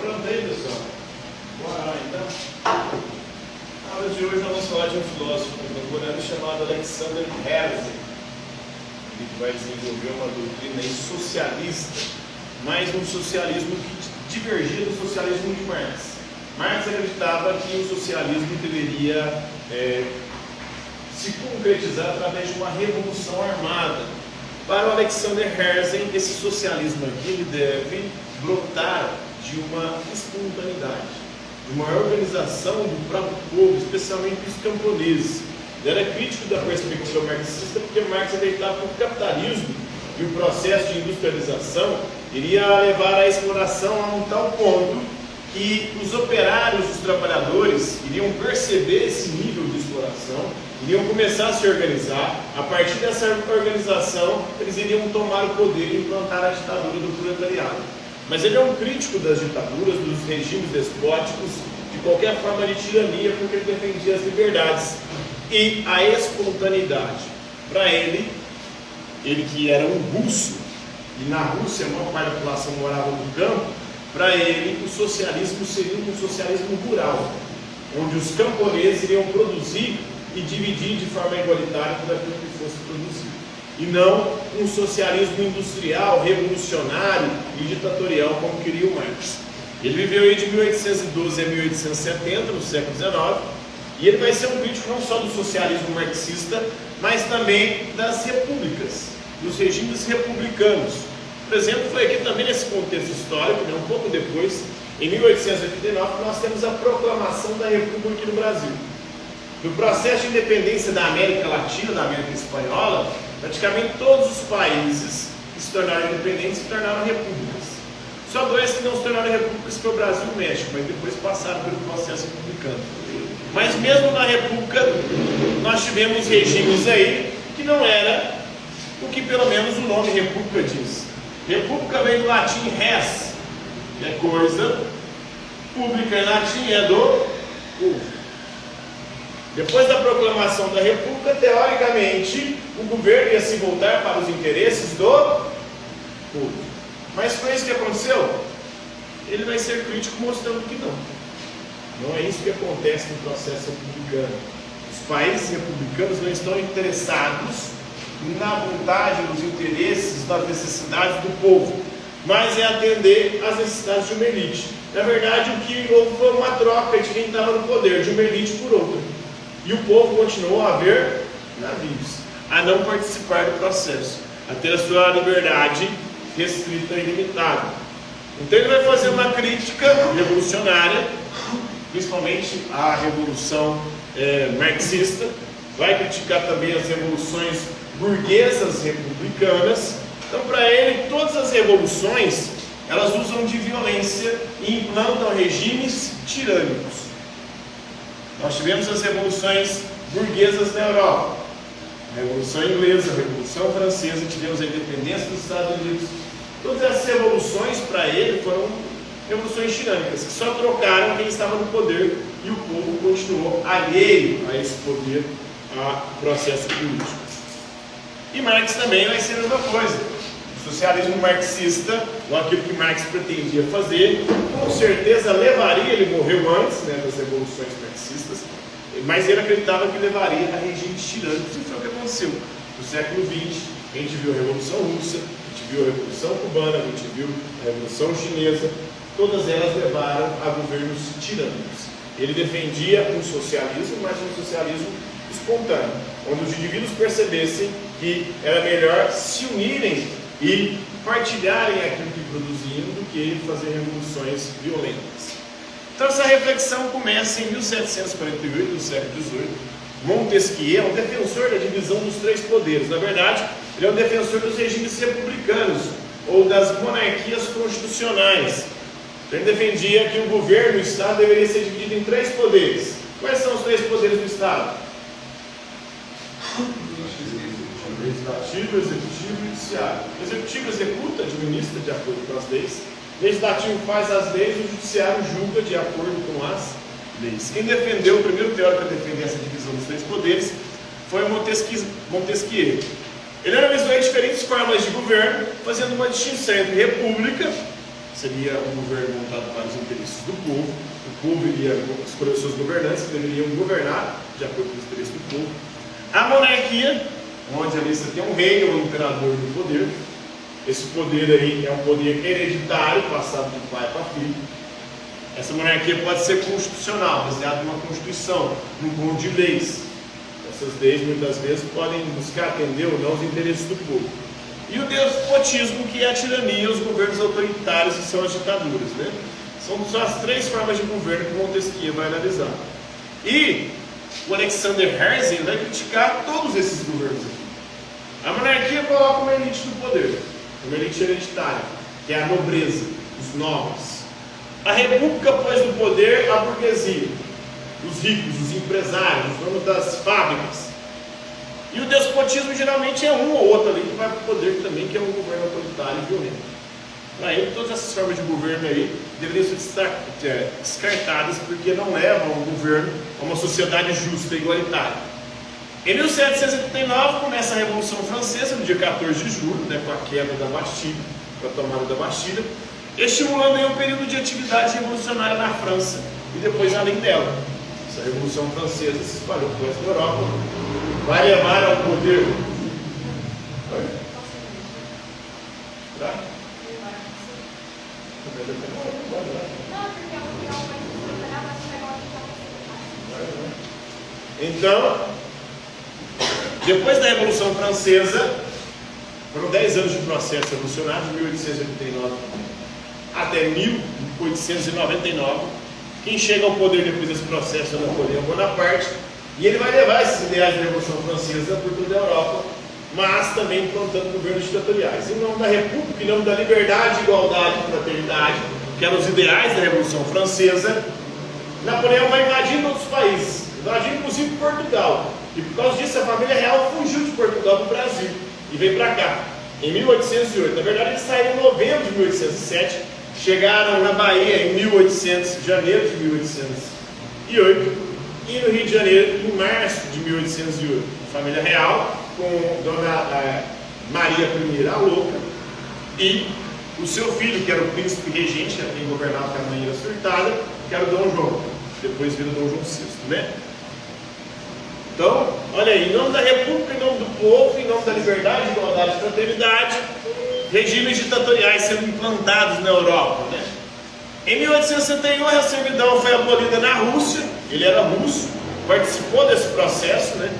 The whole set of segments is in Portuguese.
Pronto aí, pessoal? Bora lá então. Na aula de hoje nós vamos falar de um filósofo contemporâneo chamado Alexander Herzen. Ele vai desenvolver uma doutrina socialista, mas um socialismo que divergia do socialismo de Marx. Marx acreditava que o socialismo deveria se concretizar através de uma revolução armada. Para o Alexander Herzen, esse socialismo aqui ele deve brotar de uma espontaneidade, de uma organização do próprio povo, especialmente dos camponeses. Ele era crítico da perspectiva marxista, porque Marx acreditava que o capitalismo e o processo de industrialização iria levar à exploração a um tal ponto que os operários, os trabalhadores, iriam perceber esse nível de exploração, iriam começar a se organizar. A partir dessa organização, eles iriam tomar o poder e implantar a ditadura do proletariado. Mas ele é um crítico das ditaduras, dos regimes despóticos, de qualquer forma de tirania, porque ele defendia as liberdades e a espontaneidade. Para ele que era um russo, e na Rússia a maior parte da população morava no campo, para ele o socialismo seria um socialismo rural, onde os camponeses iriam produzir e dividir de forma igualitária tudo aquilo que fosse produzido, e não um socialismo industrial, revolucionário e ditatorial como queria o Marx. Ele viveu aí de 1812 a 1870, no século XIX, e ele vai ser um crítico não só do socialismo marxista, mas também das repúblicas, dos regimes republicanos. Por exemplo, foi aqui também nesse contexto histórico, um pouco depois, em 1889, nós temos a proclamação da República aqui no Brasil. No processo de independência da América Latina, da América Espanhola, praticamente todos os países que se tornaram independentes se tornaram repúblicas. Só dois que não se tornaram repúblicas foi o Brasil e o México, mas depois passaram pelo processo republicano. Mas mesmo na República, nós tivemos regimes aí que não era o que pelo menos o nome República diz. República vem do latim res, que é coisa, pública em latim é do povo. Depois da proclamação da República, teoricamente, o governo ia se voltar para os interesses do povo. Mas foi isso que aconteceu? Ele vai ser crítico mostrando que não. Não é isso que acontece no processo republicano. Os países republicanos não estão interessados na vontade, nos interesses, nas necessidades do povo, mas é atender às necessidades de uma elite. Na verdade, o que houve foi uma troca de quem estava no poder, de uma elite por outra. E o povo continuou a ver navios, a não participar do processo, a ter a sua liberdade restrita e limitada. Então ele vai fazer uma crítica revolucionária, principalmente à revolução marxista, vai criticar também as revoluções burguesas republicanas. Então, para ele, todas as revoluções elas usam de violência e implantam regimes tirânicos. Nós tivemos as revoluções burguesas na Europa, a Revolução Inglesa, a Revolução Francesa, tivemos a independência dos Estados Unidos. Todas essas revoluções, para ele, foram revoluções tirânicas, que só trocaram quem estava no poder e o povo continuou alheio a esse poder, a processo político. E Marx também vai ser a mesma coisa. O socialismo marxista, ou aquilo que Marx pretendia fazer, com certeza levaria, ele morreu antes das revoluções marxistas, mas ele acreditava que levaria a regimes tirânicos, e foi o que aconteceu. No século XX, a gente viu a Revolução Russa, a gente viu a Revolução Cubana, a gente viu a Revolução Chinesa, todas elas levaram a governos tirânicos. Ele defendia um socialismo, mas um socialismo espontâneo, onde os indivíduos percebessem que era melhor se unirem e partilharem aquilo que produziam do que fazer revoluções violentas. Então essa reflexão começa em 1748, no século XVIII. Montesquieu é um defensor da divisão dos três poderes. Na verdade, ele é um defensor dos regimes republicanos ou das monarquias constitucionais. Então, ele defendia que o governo, o Estado, deveria ser dividido em três poderes. Quais são os três poderes do Estado? Legislativo, executivo e judiciário. O executivo executa, administra de acordo com as leis. O legislativo faz as leis, o judiciário julga de acordo com as leis. Quem defendeu, o primeiro teórico a defender essa divisão dos três poderes foi Montesquieu. Ele analisou diferentes formas de governo, fazendo uma distinção entre república seria um governo montado para os interesses do povo. O povo iria escolher os seus governantes, que deveriam governar de acordo com os interesses do povo. A monarquia, onde ali você tem um rei ou um imperador no poder. Esse poder aí é um poder hereditário, passado de pai para filho. Essa monarquia pode ser constitucional, baseada numa constituição, num conjunto de leis. Essas leis muitas vezes podem buscar atender ou não os interesses do povo. E o despotismo, que é a tirania, os governos autoritários, que são as ditaduras, né? São só as três formas de governo que Montesquieu vai analisar. E o Alexander Herzen vai criticar todos esses governos aqui. A monarquia coloca uma elite no poder, uma elite hereditária, que é a nobreza, os nobres. A república pôs no poder a burguesia, os ricos, os empresários, os donos das fábricas. E o despotismo geralmente é um ou outro ali que vai para o poder também, que é um governo autoritário e violento. Aí, todas essas formas de governo aí deveriam ser descartadas, porque não levam ao governo a uma sociedade justa e igualitária. Em 1789 começa a Revolução Francesa, no dia 14 de julho, né, com a queda da Bastilha, com a tomada da Bastilha, estimulando aí um período de atividade revolucionária na França e depois além dela. Essa Revolução Francesa se espalhou por toda a Europa, vai levar ao poder. Tá? Então, depois da Revolução Francesa, foram 10 anos de processo revolucionário, de 1889 até 1899. Quem chega ao poder depois desse processo é Napoleão Bonaparte, e ele vai levar esses ideais da Revolução Francesa por toda a Europa, mas também implantando governos ditatoriais. Em nome da República, em nome da liberdade, igualdade e fraternidade, que eram os ideais da Revolução Francesa, Napoleão vai invadindo outros países, invadindo inclusive Portugal. E por causa disso a família real fugiu de Portugal para o Brasil e veio para cá, em 1808. Na verdade eles saíram em novembro de 1807, chegaram na Bahia em janeiro de 1808 e no Rio de Janeiro em março de 1808. A família real com Dona Maria I a Louca e o seu filho, que era o príncipe regente, que era quem governava com a maneira surtada, que era o Dom João, depois vira Dom João VI, né? Então, olha aí, em nome da República, em nome do povo, em nome da liberdade, igualdade e fraternidade, regimes ditatoriais sendo implantados na Europa, né? Em 1861 a servidão foi abolida na Rússia, ele era russo, participou desse processo, né?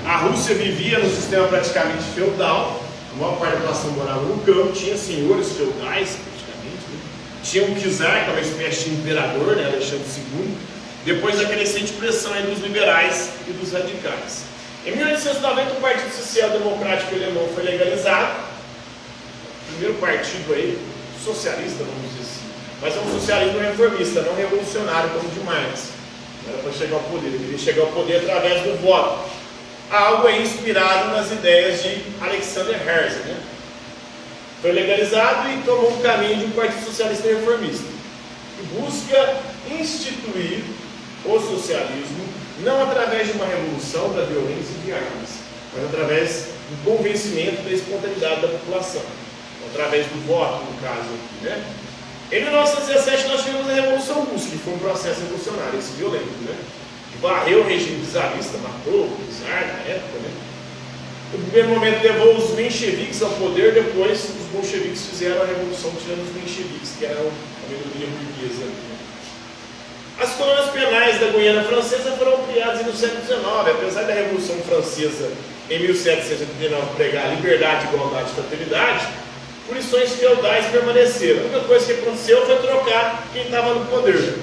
A Rússia vivia num sistema praticamente feudal, a maior parte da população morava no campo, tinha senhores feudais praticamente, né? Tinha um czar, que era uma espécie de imperador, né? Alexandre II, depois da crescente pressão aí dos liberais e dos radicais. Em 1890 o Partido Social Democrático Alemão foi legalizado, o primeiro partido aí, socialista, vamos dizer assim, mas é um socialismo reformista, não revolucionário como o de Marx. Não era para chegar ao poder, ele queria chegar ao poder através do voto. Algo aí inspirado nas ideias de Alexander Herzen, né? Foi legalizado e tomou um caminho de um partido socialista reformista, que busca instituir o socialismo não através de uma revolução da violência e de armas, mas através do convencimento da espontaneidade da população, através do voto, no caso aqui, né? Em 1917 nós tivemos a Revolução Russa, que foi um processo revolucionário, esse violento, né? Que varreu o regime czarista, matou o czar na época, né? No primeiro momento levou os mencheviques ao poder, depois os bolcheviques fizeram a revolução tirando os mencheviques, que eram a minoria burguesa. As colônias penais da Guiana Francesa foram ampliadas no século XIX, apesar da Revolução Francesa em 1789 pregar liberdade, igualdade e fraternidade, punições feudais permaneceram. A única coisa que aconteceu foi trocar quem estava no poder.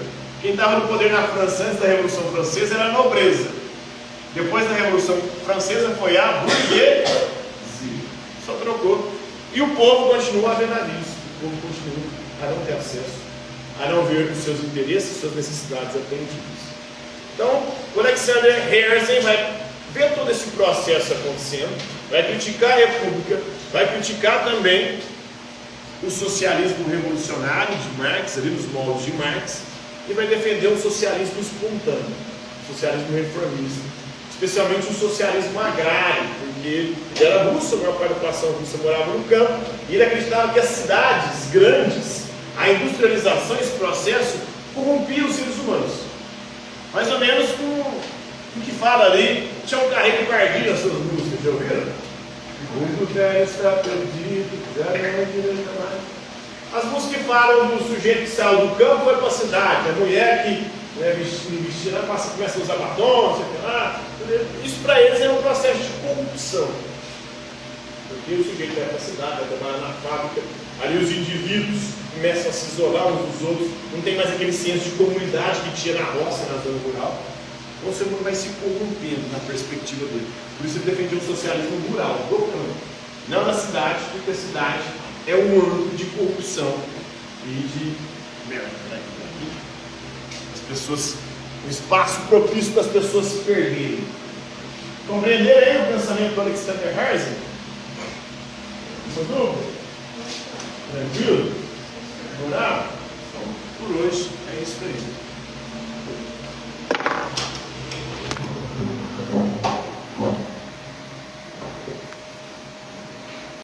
Quem estava no poder na França antes da Revolução Francesa era a nobreza. Depois da Revolução Francesa foi a burguesia. Só trocou. E o povo continua a ver navios. O povo continua a não ter acesso, a não ver os seus interesses, suas necessidades atendidas. Então, o Alexander Herzen vai ver todo esse processo acontecendo, vai criticar a República, vai criticar também o socialismo revolucionário de Marx, ali nos moldes de Marx, e vai defender um socialismo espontâneo, socialismo reformista, especialmente o socialismo agrário, porque ele era russo, a maior parte da população russa morava no campo, e ele acreditava que as cidades grandes A industrialização, esse processo, corrompia os seres humanos. Mais ou menos com o que fala ali, tinha um carrego cardíaco nas suas músicas, já ouviram? O mundo velho está perdido, já não direita mais. As músicas que falam do sujeito que saiu do campo e foi para a cidade, a mulher que vestida, começa a usar batom, sei lá. Isso para eles é um processo de corrupção. Porque o sujeito vai para a cidade, vai trabalhar na fábrica, ali os indivíduos começam a se isolar uns dos outros, não tem mais aquele senso de comunidade que tinha na roça, na zona rural. Então o ser humano vai se corrompendo na perspectiva dele. Por isso ele defendia o socialismo rural, do campo, não na cidade, porque a cidade é um âmbito de corrupção e de merda. As pessoas, um espaço propício para as pessoas se perderem. Compreenderam aí o pensamento do Alexander Herzen? Sem dúvida? Tranquilo? Moral? Então, por hoje é isso aí.